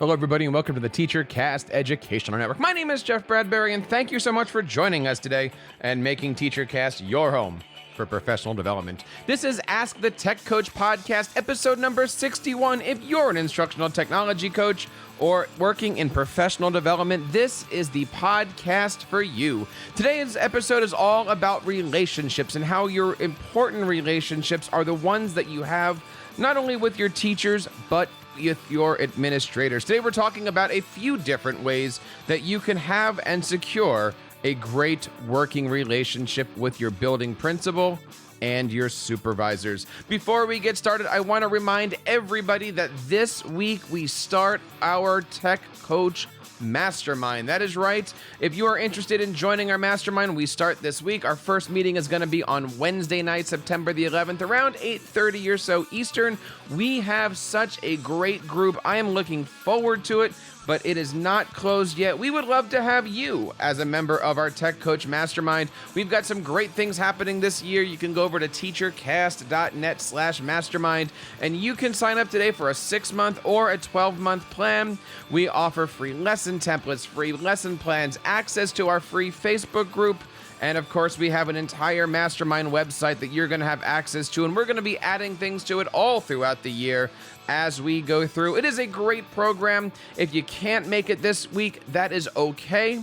Hello, everybody, and welcome to the Teacher Cast Educational Network. My name is Jeff Bradbury, and thank you so much for joining us today and making Teacher Cast your home for professional development. This is Ask the Tech Coach podcast, episode number 61. If you're an instructional technology coach or working in professional development, this is the podcast for you. Today's episode is all about relationships and how your important relationships are the ones that you have not only with your teachers, but with your administrators. Today we're talking about a few different ways that you can have and secure a great working relationship with your building principal and your supervisors. Before we get started, I want to remind everybody that this week we start our Tech Coach Mastermind. That is right. If you are interested in joining our mastermind, we start this week. Our first meeting is going to be on Wednesday night, September the 11th, around 8:30 or so Eastern. We have such a great group. I am looking forward to it, but it is not closed yet. We would love to have you as a member of our Tech Coach Mastermind. We've got some great things happening this year. You can go over to teachercast.net/mastermind, and you can sign up today for a 6-month or a 12-month plan. We offer free lesson templates, free lesson plans, access to our free Facebook group, and of course, we have an entire mastermind website that you're going to have access to, and we're going to be adding things to it all throughout the year as we go through. It is a great program. If you can't make it this week, that is okay.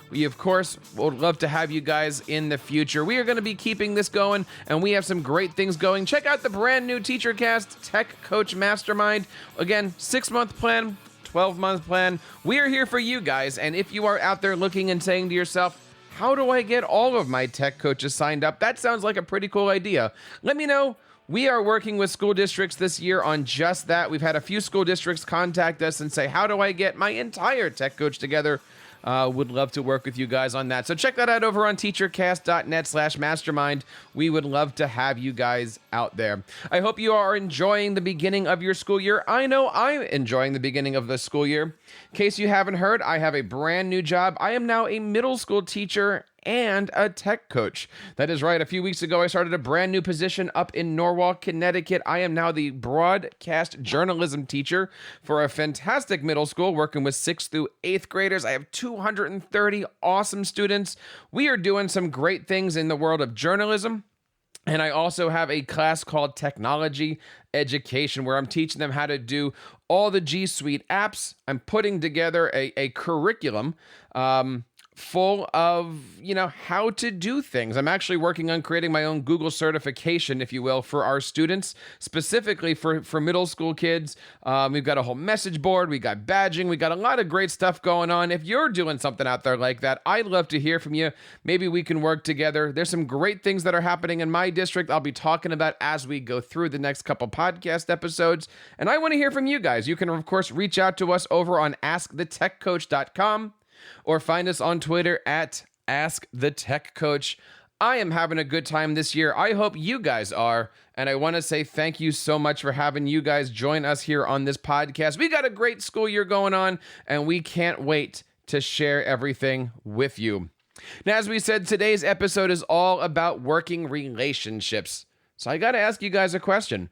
We, of course, would love to have you guys in the future. We are going to be keeping this going, and we have some great things going. Check out the brand new TeacherCast Tech Coach Mastermind. Again, 6-month plan, 12-month plan. We are here for you guys, and if you are out there looking and saying to yourself, how do I get all of my tech coaches signed up? That sounds like a pretty cool idea. Let me know. We are working with school districts this year on just that. We've had a few school districts contact us and say, how do I get my entire tech coach together? Would love to work with you guys on that. So check that out over on teachercast.net/mastermind. We would love to have you guys out there. I hope you are enjoying the beginning of your school year. I know I'm enjoying the beginning of the school year. In case you haven't heard, I have a brand new job. I am now a middle school teacher and a tech coach. That is right. A few weeks ago, I started a brand new position up in Norwalk, Connecticut. I am now the broadcast journalism teacher for a fantastic middle school working with 6th through 8th graders. I have 230 awesome students. We are doing some great things in the world of journalism. And I also have a class called Technology Education where I'm teaching them how to do all the G Suite apps. I'm putting together a curriculum full of, how to do things. I'm actually working on creating my own Google certification, if you will, for our students, specifically for middle school kids. We've got a whole message board. We got badging. We got a lot of great stuff going on. If you're doing something out there like that, I'd love to hear from you. Maybe we can work together. There's some great things that are happening in my district I'll be talking about as we go through the next couple podcast episodes. And I want to hear from you guys. You can, of course, reach out to us over on askthetechcoach.com. or find us on Twitter at AskTheTechCoach. I am having a good time this year. I hope you guys are. And I want to say thank you so much for having you guys join us here on this podcast. We got a great school year going on, and we can't wait to share everything with you. Now, as we said, today's episode is all about working relationships. So I got to ask you guys a question.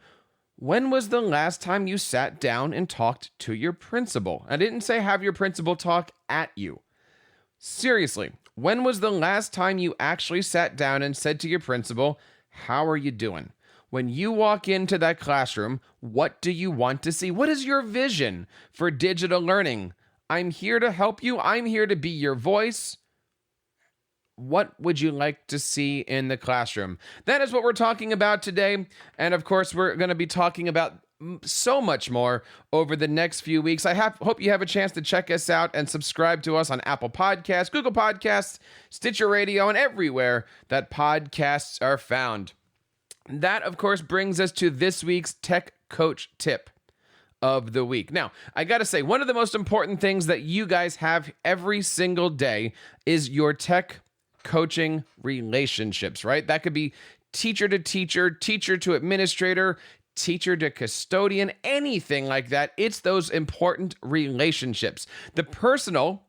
When was the last time you sat down and talked to your principal? I didn't say have your principal talk at you. Seriously, when was the last time you actually sat down and said to your principal, how are you doing? When you walk into that classroom, what do you want to see? What is your vision for digital learning? I'm here to help you. I'm here to be your voice. What would you like to see in the classroom? That is what we're talking about today. And of course, we're going to be talking about so much more over the next few weeks. I hope you have a chance to check us out and subscribe to us on Apple Podcasts, Google Podcasts, Stitcher Radio, and everywhere that podcasts are found. That, of course, brings us to this week's Tech Coach Tip of the week. Now, I got to say, one of the most important things that you guys have every single day is your tech coaching relationships, right? That could be teacher to teacher, teacher to administrator, teacher to custodian, anything like that. It's those important relationships. The personal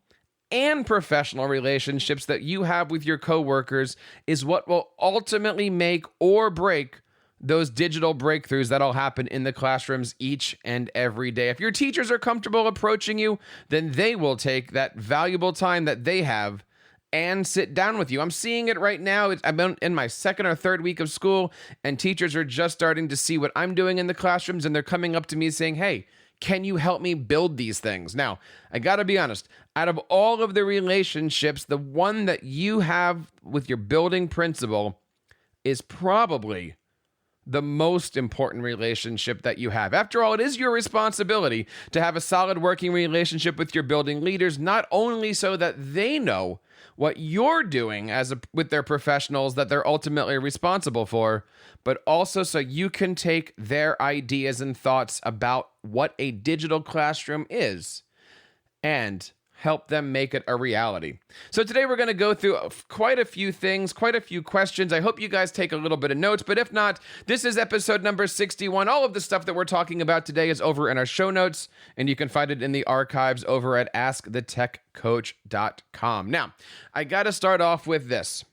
and professional relationships that you have with your coworkers is what will ultimately make or break those digital breakthroughs that'll happen in the classrooms each and every day. If your teachers are comfortable approaching you, then they will take that valuable time that they have and sit down with you. I'm seeing it right now. I'm in my second or third week of school, and teachers are just starting to see what I'm doing in the classrooms, and they're coming up to me saying, hey, can you help me build these things? Now, I got to be honest, out of all of the relationships, the one that you have with your building principal is probably the most important relationship that you have. After all, it is your responsibility to have a solid working relationship with your building leaders, not only so that they know what you're doing with their professionals that they're ultimately responsible for, but also so you can take their ideas and thoughts about what a digital classroom is and help them make it a reality. So today we're going to go through quite a few things, quite a few questions. I hope you guys take a little bit of notes, but if not, this is episode number 61. All of the stuff that we're talking about today is over in our show notes, and you can find it in the archives over at askthetechcoach.com. Now, I got to start off with this.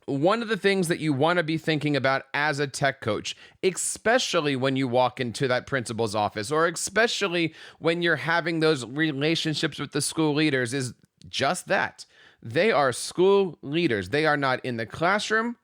One of the things that you want to be thinking about as a tech coach, especially when you walk into that principal's office, or especially when you're having those relationships with the school leaders, is just that. They are school leaders. They are not in the classroom,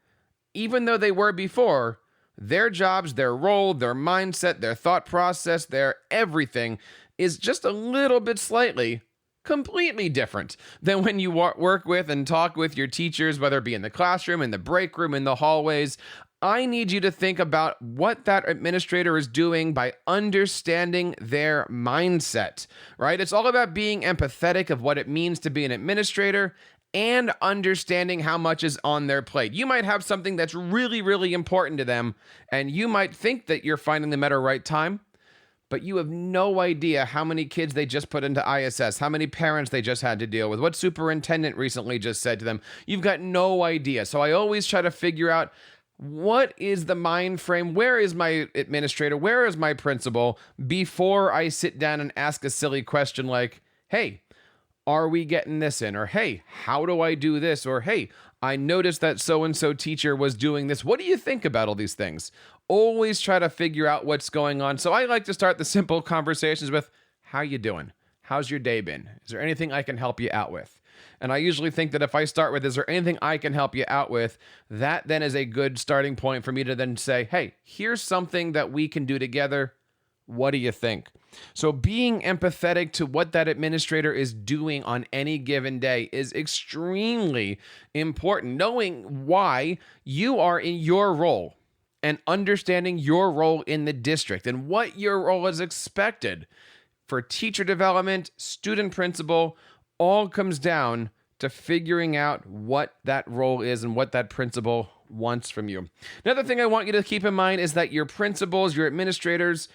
even though they were before. Their jobs, their role, their mindset, their thought process, their everything is just a little bit slightly completely different than when you work with and talk with your teachers, whether it be in the classroom, in the break room, in the hallways. I need you to think about what that administrator is doing by understanding their mindset, right? It's all about being empathetic of what it means to be an administrator and understanding how much is on their plate. You might have something that's really, really important to them, and you might think that you're finding them at a right time, but you have no idea how many kids they just put into ISS, how many parents they just had to deal with, what superintendent recently just said to them. You've got no idea. So I always try to figure out, what is the mind frame? Where is my administrator? Where is my principal? Before I sit down and ask a silly question like, hey, are we getting this in? Or, hey, how do I do this? Or, hey, I noticed that so-and-so teacher was doing this. What do you think about all these things? Always try to figure out what's going on. So I like to start the simple conversations with, how you doing? How's your day been? Is there anything I can help you out with? And I usually think that if I start with, is there anything I can help you out with? That then is a good starting point for me to then say, hey, here's something that we can do together. What do you think? So being empathetic to what that administrator is doing on any given day is extremely important. Knowing why you are in your role and understanding your role in the district and what your role is expected for teacher development, student principal, all comes down to figuring out what that role is and what that principal wants from you. Another thing I want you to keep in mind is that your principals, your administrators,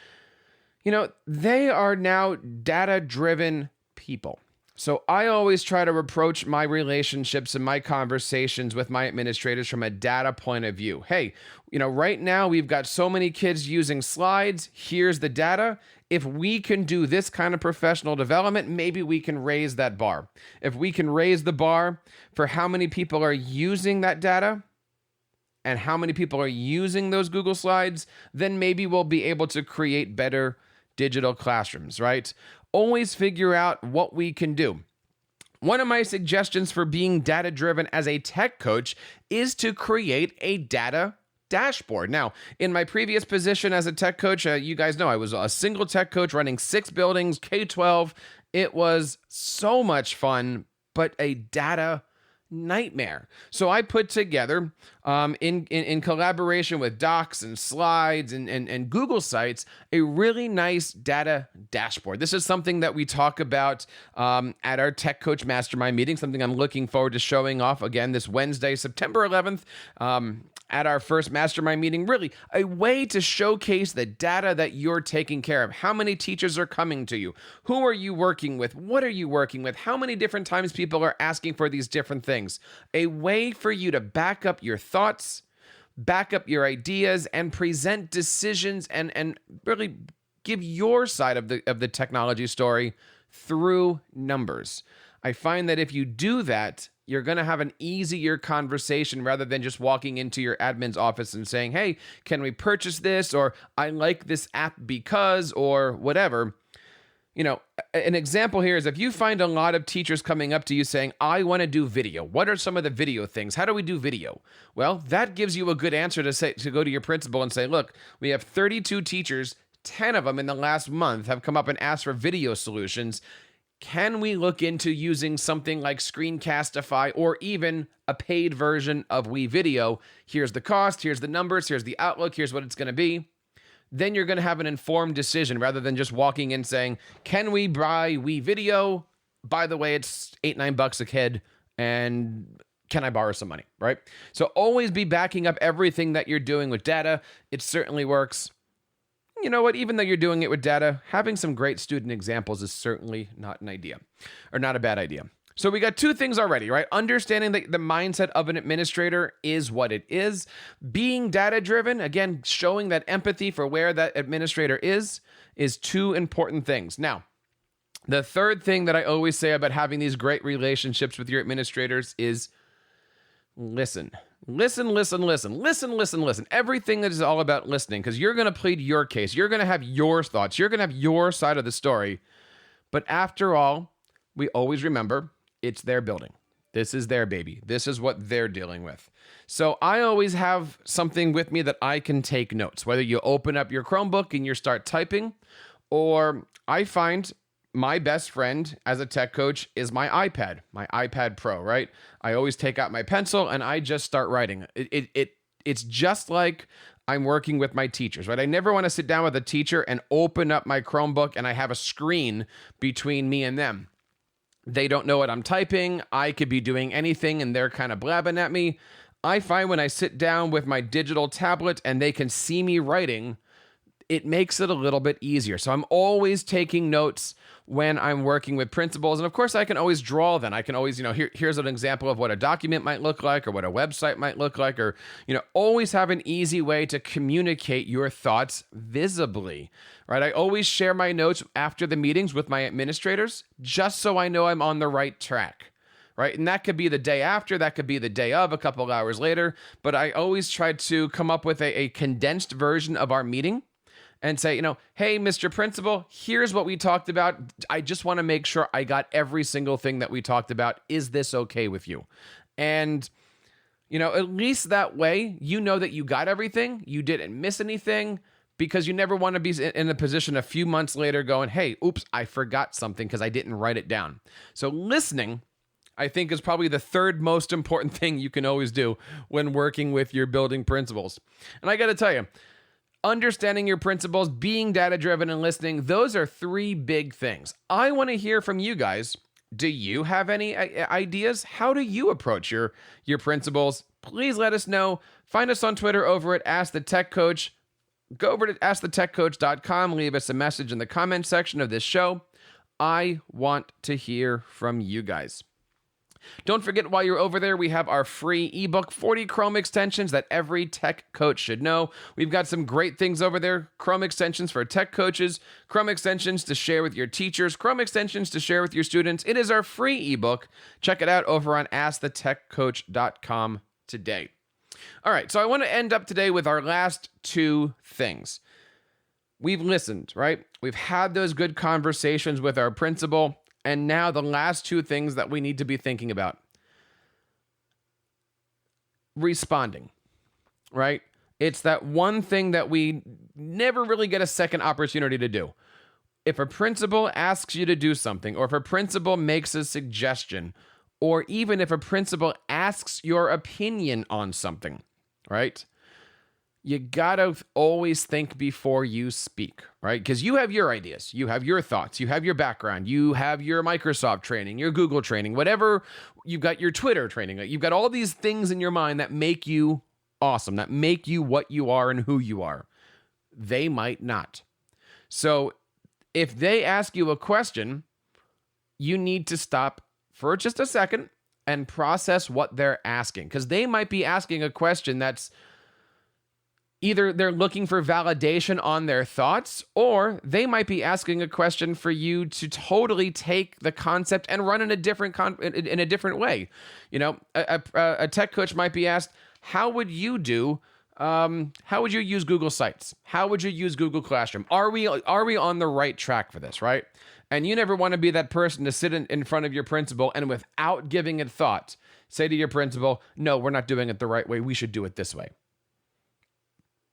they are now data-driven people. So I always try to approach my relationships and my conversations with my administrators from a data point of view. Hey, right now we've got so many kids using slides. Here's the data. If we can do this kind of professional development, maybe we can raise that bar. If we can raise the bar for how many people are using that data and how many people are using those Google Slides, then maybe we'll be able to create better digital classrooms, right? Always figure out what we can do. One of my suggestions for being data-driven as a tech coach is to create a data dashboard. Now, in my previous position as a tech coach, you guys know I was a single tech coach running 6 buildings, K-12. It was so much fun, but a data nightmare. So I put together, in collaboration with Docs and Slides and Google Sites, a really nice data dashboard. This is something that we talk about at our Tech Coach Mastermind meeting, something I'm looking forward to showing off again this Wednesday, September 11th. At our first mastermind meeting, really a way to showcase the data that you're taking care of. How many teachers are coming to you? Who are you working with? What are you working with? How many different times people are asking for these different things? A way for you to back up your thoughts, back up your ideas, and present decisions and really give your side of the technology story through numbers. I find that if you do that, You're going to have an easier conversation rather than just walking into your admin's office and saying, hey, can we purchase this? Or I like this app because, or whatever. You know, an example here is if you find a lot of teachers coming up to you saying, I want to do video. What are some of the video things? How do we do video? Well, that gives you a good answer to go to your principal and say, look, we have 32 teachers, 10 of them in the last month have come up and asked for video solutions. Can we look into using something like Screencastify or even a paid version of WeVideo? Here's the cost, here's the numbers, here's the outlook, here's what it's going to be. Then you're going to have an informed decision rather than just walking in saying, can we buy WeVideo? By the way, it's $8-9 a kid, and can I borrow some money, right? So always be backing up everything that you're doing with data. It certainly works. You know what? Even though you're doing it with data, having some great student examples is certainly not an idea, or not a bad idea. So we got 2 things already, right? Understanding that the mindset of an administrator is what it is. Being data-driven, again, showing that empathy for where that administrator is 2 important things. Now, the third thing that I always say about having these great relationships with your administrators is listen. Listen. Everything that is all about listening, because you're going to plead your case. You're going to have your thoughts. You're going to have your side of the story. But after all, we always remember, it's their building. This is their baby. This is what they're dealing with. So I always have something with me that I can take notes, whether you open up your Chromebook and you start typing, or I find my best friend as a tech coach is my iPad Pro, right? I always take out my pencil and I just start writing. It's just like I'm working with my teachers, right? I never want to sit down with a teacher and open up my Chromebook and I have a screen between me and them. They don't know what I'm typing. I could be doing anything and they're kind of blabbing at me. I find when I sit down with my digital tablet and they can see me writing, it makes it a little bit easier. So I'm always taking notes when I'm working with principals. And of course, I can always draw them. I can always, here's an example of what a document might look like or what a website might look like, or, always have an easy way to communicate your thoughts visibly, right? I always share my notes after the meetings with my administrators, just so I know I'm on the right track, right? And that could be the day after, that could be the day of, a couple of hours later, but I always try to come up with a condensed version of our meeting and say, hey, Mr. Principal, here's what we talked about. I just want to make sure I got every single thing that we talked about. Is this okay with you? And, at least that way, that you got everything. You didn't miss anything, because you never want to be in a position a few months later going, hey, oops, I forgot something because I didn't write it down. So listening, I think, is probably the third most important thing you can always do when working with your building principals. And I got to tell you, understanding your principles, being data-driven, and listening, those are 3 big things. I want to hear from you guys. Do you have any ideas? How do you approach your principals? Please let us know. Find us on Twitter over at Ask the Tech Coach. Go over to askthetechcoach.com. Leave us a message in the comment section of this show. I want to hear from you guys. Don't forget, while you're over there, we have our free ebook, 40 Chrome extensions that every tech coach should know. We've got some great things over there. Chrome extensions for tech coaches, Chrome extensions to share with your teachers, Chrome extensions to share with your students. It is our free ebook. Check it out over on askthetechcoach.com today. All right, so I want to end up today with our last 2 things. We've listened, right? We've had those good conversations with our principal. And now the last 2 things that we need to be thinking about. Responding, right? It's that one thing that we never really get a second opportunity to do. If a principal asks you to do something, or if a principal makes a suggestion, or even if a principal asks your opinion on something, right? You gotta always think before you speak, right? Because you have your ideas, you have your thoughts, you have your background, you have your Microsoft training, your Google training, whatever, you've got your Twitter training, you've got all these things in your mind that make you awesome, that make you what you are and who you are. They might not. So if they ask you a question, you need to stop for just a second and process what they're asking, because they might be asking a question that's Either they're looking for validation on their thoughts, or they might be asking a question for you to totally take the concept and run in a different way. You know, a tech coach might be asked, how would you use Google Sites? How would you use Google Classroom? Are we on the right track for this, right? And you never want to be that person to sit in front of your principal and without giving it thought, say to your principal, no, we're not doing it the right way. We should do it this way.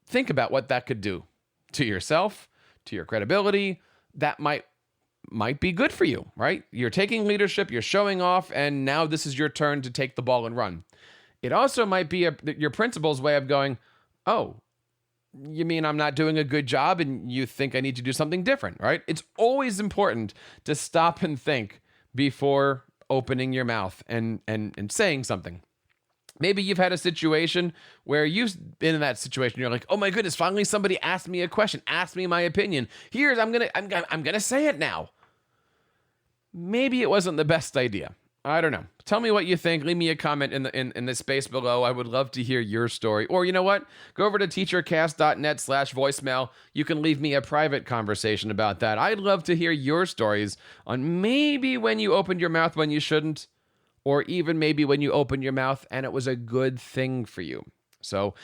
Think about what that could do to yourself, to your credibility. That might be good for you, right? You're taking leadership, you're showing off, and now this is your turn to take the ball and run. It also might be your principal's way of going, oh, you mean I'm not doing a good job and you think I need to do something different, right? It's always important to stop and think before opening your mouth and saying something. Maybe you've had a situation where you've been in that situation. You're like, oh my goodness, finally somebody asked me a question, asked me my opinion. I'm gonna say it now. Maybe it wasn't the best idea. I don't know. Tell me what you think. Leave me a comment in the space below. I would love to hear your story. Or you know what? Go over to teachercast.net/voicemail. You can leave me a private conversation about that. I'd love to hear your stories on maybe when you opened your mouth when you shouldn't, or even maybe when you opened your mouth and it was a good thing for you. So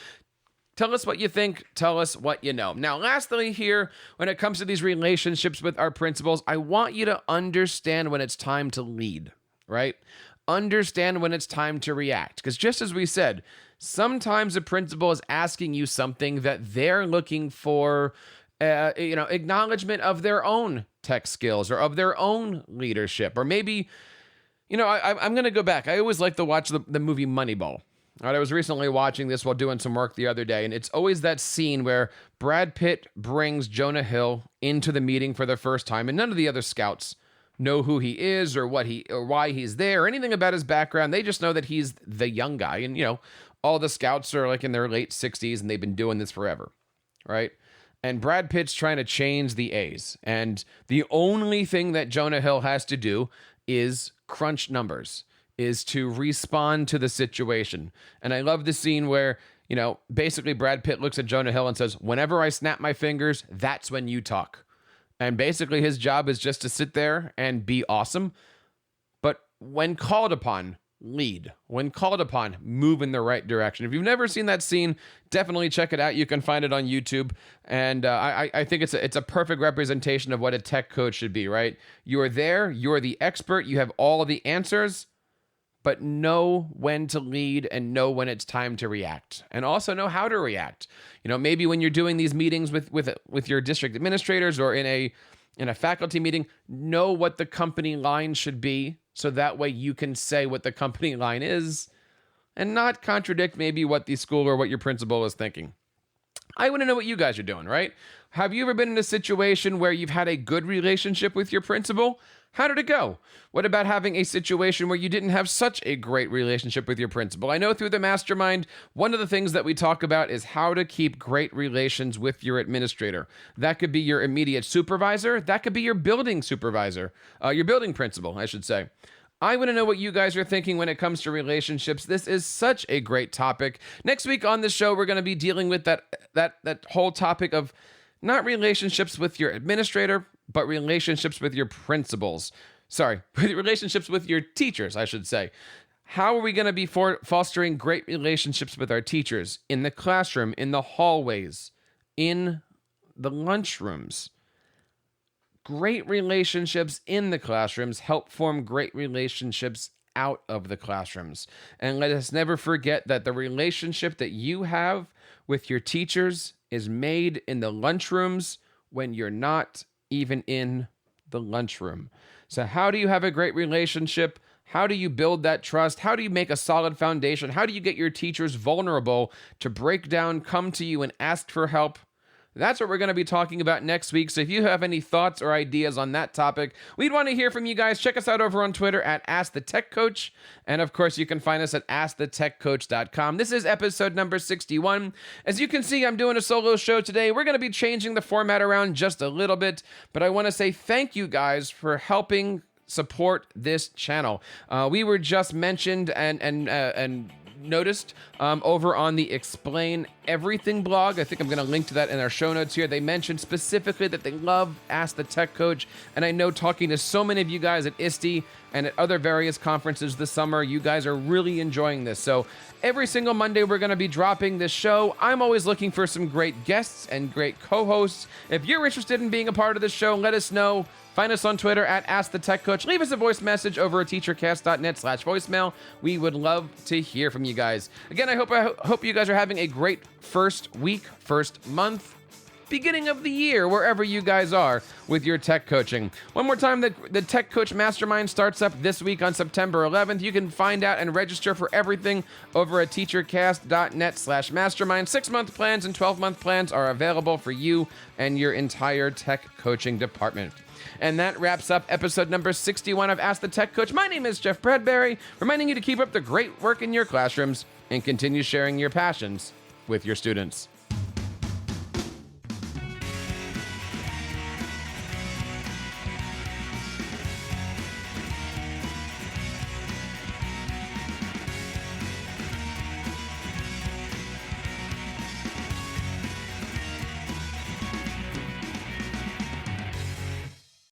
tell us what you think. Tell us what you know. Now, lastly here, when it comes to these relationships with our principals, I want you to understand when it's time to lead, right? Understand when it's time to react. Because just as we said, sometimes a principal is asking you something that they're looking for, acknowledgement of their own tech skills or of their own leadership, or maybe, I'm going to go back. I always like to watch the movie Moneyball. All right, I was recently watching this while doing some work the other day, and it's always that scene where Brad Pitt brings Jonah Hill into the meeting for the first time, and none of the other scouts know who he is or why he's there or anything about his background. They just know that he's the young guy, and all the scouts are like in their late 60s, and they've been doing this forever, right? And Brad Pitt's trying to change the A's, and the only thing that Jonah Hill has to do is crunch numbers, is to respond to the situation. And I love the scene where, basically Brad Pitt looks at Jonah Hill and says, whenever I snap my fingers, that's when you talk. And basically his job is just to sit there and be awesome. But when called upon, lead. When called upon, move in the right direction. If you've never seen that scene, definitely check it out. You can find it on YouTube. And I think it's a perfect representation of what a tech coach should be, right? You are there, you're the expert, you have all of the answers, but know when to lead and know when it's time to react, and also know how to react. Maybe when you're doing these meetings with your district administrators or in a faculty meeting, know what the company line should be, so that way you can say what the company line is and not contradict maybe what the school or what your principal is thinking. I want to know what you guys are doing, right? Have you ever been in a situation where you've had a good relationship with your principal? How did it go? What about having a situation where you didn't have such a great relationship with your principal? I know through the Mastermind, one of the things that we talk about is how to keep great relations with your administrator. That could be your immediate supervisor. That could be your building supervisor, your building principal, I should say. I want to know what you guys are thinking when it comes to relationships. This is such a great topic. Next week on the show, we're going to be dealing with that whole topic of not relationships with your administrator, but relationships with your principals. Sorry, relationships with your teachers, I should say. How are we going to be fostering great relationships with our teachers in the classroom, in the hallways, in the lunchrooms? Great relationships in the classrooms help form great relationships out of the classrooms. And let us never forget that the relationship that you have with your teachers is made in the lunchrooms when you're not even in the lunchroom. So how do you have a great relationship? How do you build that trust? How do you make a solid foundation? How do you get your teachers vulnerable to break down, come to you, and ask for help? That's what we're going to be talking about next week. So if you have any thoughts or ideas on that topic, we'd want to hear from you guys. Check us out over on Twitter at AskTheTechCoach. And of course, you can find us at AskTheTechCoach.com. This is episode number 61. As you can see, I'm doing a solo show today. We're going to be changing the format around just a little bit, but I want to say thank you guys for helping support this channel. We were just mentioned and noticed over on the Explain Everything blog. I think I'm going to link to that in our show notes here. They mentioned specifically that they love Ask the Tech Coach. And I know talking to so many of you guys at ISTE and at other various conferences this summer, you guys are really enjoying this. So every single Monday, we're going to be dropping this show. I'm always looking for some great guests and great co-hosts. If you're interested in being a part of this show, let us know. Find us on Twitter at AskTheTechCoach. Leave us a voice message over at teachercast.net/voicemail. We would love to hear from you guys. Again, I hope you guys are having a great first week, first month, beginning of the year, wherever you guys are with your tech coaching. One more time, the Tech Coach Mastermind starts up this week on September 11th. You can find out and register for everything over at teachercast.net/mastermind. 6-month plans and 12-month plans are available for you and your entire tech coaching department. And that wraps up episode number 61 of Ask the Tech Coach. My name is Jeff Bradbury, reminding you to keep up the great work in your classrooms and continue sharing your passions with your students.